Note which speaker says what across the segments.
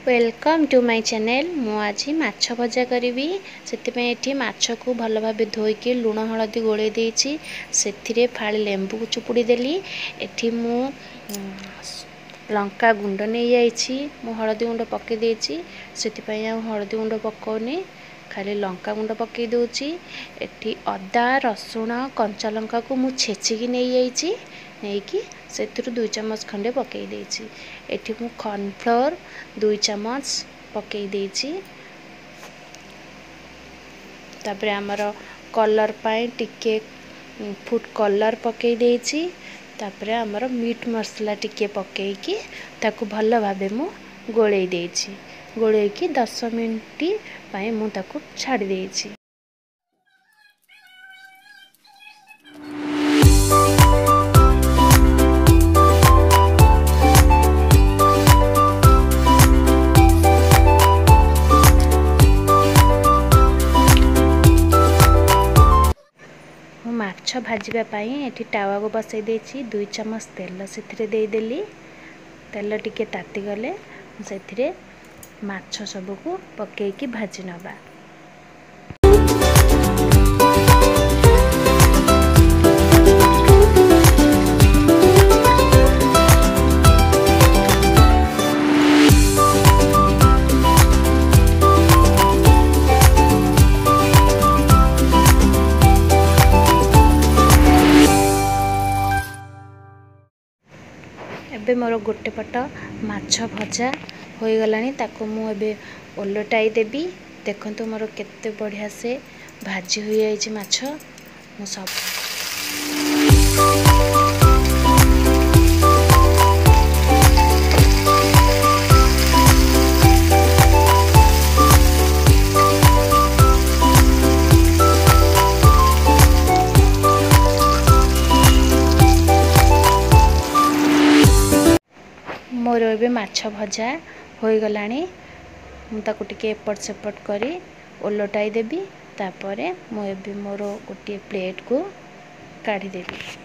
Speaker 1: Welcome to my channel. मु आज माछ भजा करी से माछ को भल भाव धोईकी लुण हलदी गोले देछि से फाळे लेंबू को चुपुड़ी देली। एठी मु लंका गुंड नहीं जाइछि, मु हलदी गुंड पके देछि सेतिपई आ हलदी गुंड पकोनी, खाली लंका गुंड पके दोछि। एठी अदा रसुण कंचा लंका को मु छेचिकी नहीं जाइछि, नहीं से 2 चम्मच खंडे पकई देछि। एठी मु कॉर्नफ्लोर 2 चम्मच पकई देछि। तापरे हमर कलर पाई टिके फूड कलर पकई देछि। तापरे हमर मीट मसला टिके पकईकी ताकू भल भाबे मु गोळेई देछि। गोळेईकी 10 मिनिट पाई मु ताकू छाडी देछि। माछ भाजवाई ये टावा को बसई देछि। 2 चम्मच तेल से देदेली। तेल टिके ताती गले से माछ सब को पकईकी भाजी नबा। एबे मोर गोटे पट माछ भजा हो गलानी, ताको मु एबे ओलटाई देबी। देखंतु मोर केते बढ़िया से भाजी हो जाइछि माछ। मु सब मोर एबे माछ भजा हो गलानी। मु ताको टिके एपट सेपट करी ओलटाई देबी। तापरे मु एबे मोर गोटे प्लेट को काढ़ी देबी।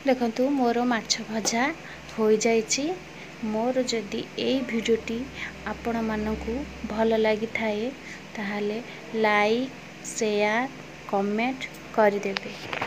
Speaker 1: देखंतु मोर माछ भजा हो जाइछि। मोर जदि एई भिडियोटी आपण मानकु भल लागि थाए ताहाले लाइक शेयर कमेंट कर देबे।